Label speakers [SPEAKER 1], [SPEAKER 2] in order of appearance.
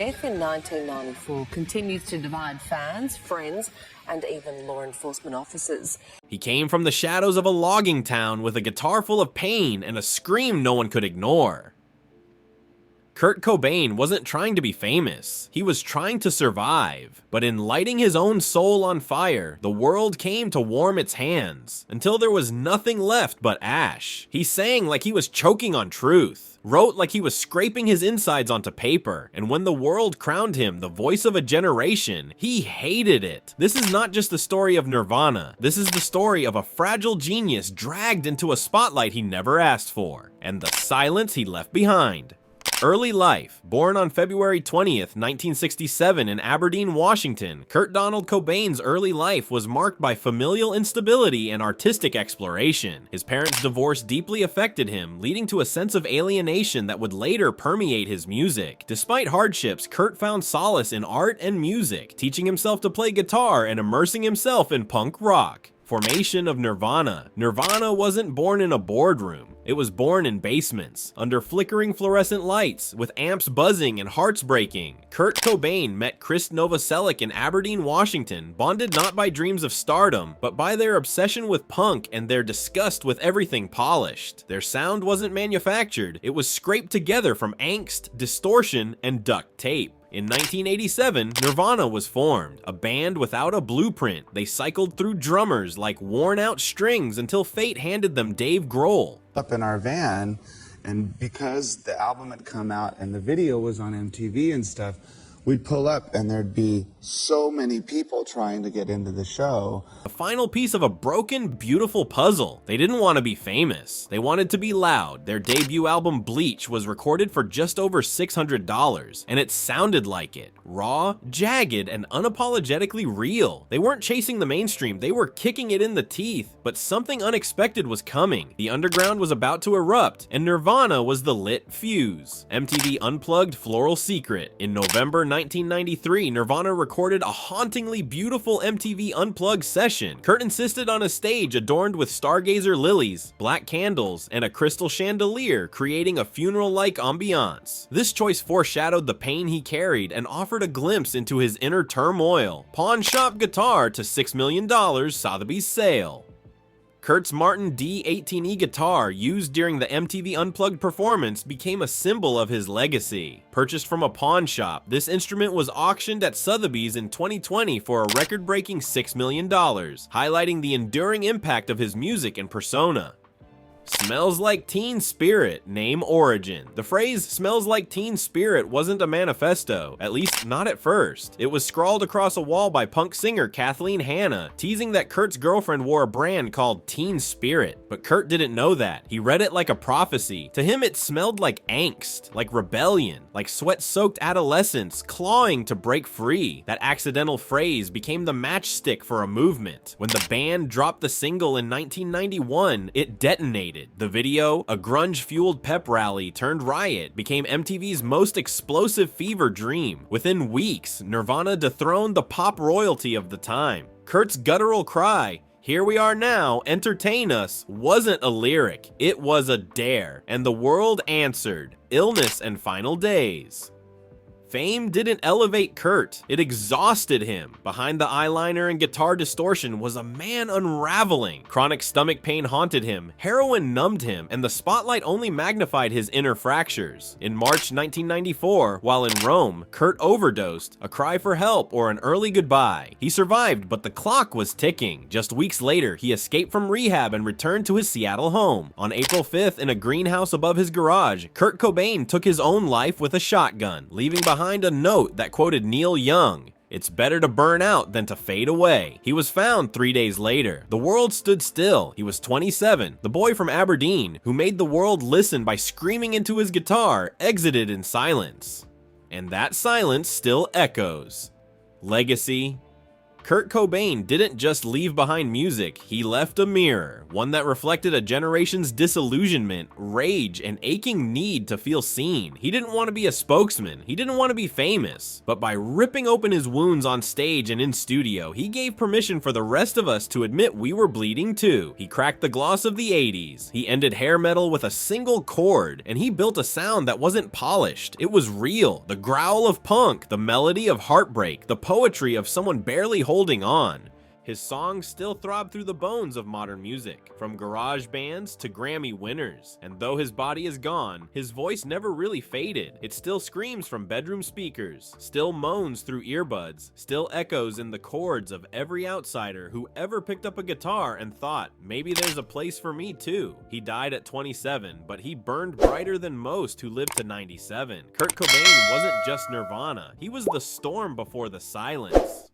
[SPEAKER 1] Death in 1994 continues to divide fans, friends, and even law enforcement officers.
[SPEAKER 2] He came from the shadows of a logging town with a guitar full of pain and a scream no one could ignore. Kurt Cobain wasn't trying to be famous, he was trying to survive. But in lighting his own soul on fire, the world came to warm its hands, until there was nothing left but ash. He sang like he was choking on truth, wrote like he was scraping his insides onto paper, and when the world crowned him the voice of a generation, he hated it. This is not just the story of Nirvana, this is the story of a fragile genius dragged into a spotlight he never asked for, and the silence he left behind. Early life. Born on February 20th, 1967 in Aberdeen, Washington, Kurt Donald Cobain's early life was marked by familial instability and artistic exploration. His parents' divorce deeply affected him, leading to a sense of alienation that would later permeate his music. Despite hardships, Kurt found solace in art and music, teaching himself to play guitar and immersing himself in punk rock. Formation of Nirvana. Nirvana wasn't born in a boardroom. It was born in basements, under flickering fluorescent lights, with amps buzzing and hearts breaking. Kurt Cobain met Chris Novoselic in Aberdeen, Washington, bonded not by dreams of stardom, but by their obsession with punk and their disgust with everything polished. Their sound wasn't manufactured, it was scraped together from angst, distortion, and duct tape. In 1987, Nirvana was formed, a band without a blueprint. They cycled through drummers like worn-out strings until fate handed them Dave Grohl.
[SPEAKER 3] Up in our van, and because the album had come out and the video was on MTV and stuff, we'd pull up and there'd be so many people trying to get into the show.
[SPEAKER 2] A final piece of a broken, beautiful puzzle. They didn't want to be famous. They wanted to be loud. Their debut album, Bleach, was recorded for just over $600, and it sounded like it. Raw, jagged, and unapologetically real. They weren't chasing the mainstream, they were kicking it in the teeth, but something unexpected was coming. The underground was about to erupt, and Nirvana was the lit fuse. MTV unplugged Floral Secret. In November 1993, Nirvana recorded a hauntingly beautiful MTV Unplugged session. Kurt insisted on a stage adorned with stargazer lilies, black candles, and a crystal chandelier, creating a funeral-like ambiance. This choice foreshadowed the pain he carried and offered a glimpse into his inner turmoil. Pawn shop guitar to $6 million Sotheby's sale. Kurt's Martin D18E guitar, used during the MTV Unplugged performance, became a symbol of his legacy. Purchased from a pawn shop, this instrument was auctioned at Sotheby's in 2020 for a record-breaking $6 million, highlighting the enduring impact of his music and persona. Smells like Teen Spirit, name origin. The phrase "smells like Teen Spirit" wasn't a manifesto, at least not at first. It was scrawled across a wall by punk singer Kathleen Hanna, teasing that Kurt's girlfriend wore a brand called Teen Spirit. But Kurt didn't know that. He read it like a prophecy. To him, it smelled like angst, like rebellion, like sweat-soaked adolescence clawing to break free. That accidental phrase became the matchstick for a movement. When the band dropped the single in 1991, it detonated. The video, a grunge-fueled pep rally turned riot, became MTV's most explosive fever dream. Within weeks, Nirvana dethroned the pop royalty of the time. Kurt's guttural cry, "Here we are now, entertain us," wasn't a lyric, it was a dare, and the world answered. Illness and Final Days. Fame didn't elevate Kurt, it exhausted him. Behind the eyeliner and guitar distortion was a man unraveling. Chronic stomach pain haunted him, heroin numbed him, and the spotlight only magnified his inner fractures. In March 1994, while in Rome, Kurt overdosed, a cry for help or an early goodbye. He survived, but the clock was ticking. Just weeks later, he escaped from rehab and returned to his Seattle home. On April 5th, in a greenhouse above his garage, Kurt Cobain took his own life with a shotgun, leaving behind a note that quoted Neil Young, "It's better to burn out than to fade away." He was found 3 days later. The world stood still. He was 27. The boy from Aberdeen, who made the world listen by screaming into his guitar, exited in silence. And that silence still echoes. Legacy Kurt Cobain didn't just leave behind music, he left a mirror, one that reflected a generation's disillusionment, rage, and aching need to feel seen. He didn't want to be a spokesman, he didn't want to be famous, but by ripping open his wounds on stage and in studio, he gave permission for the rest of us to admit we were bleeding too. He cracked the gloss of the 80s, he ended hair metal with a single chord, and he built a sound that wasn't polished. It was real. The growl of punk, the melody of heartbreak, the poetry of someone barely holding on. His songs still throb through the bones of modern music, from garage bands to Grammy winners. And though his body is gone, his voice never really faded. It still screams from bedroom speakers, still moans through earbuds, still echoes in the chords of every outsider who ever picked up a guitar and thought, maybe there's a place for me too. He died at 27, but he burned brighter than most who lived to 97. Kurt Cobain wasn't just Nirvana, he was the storm before the silence.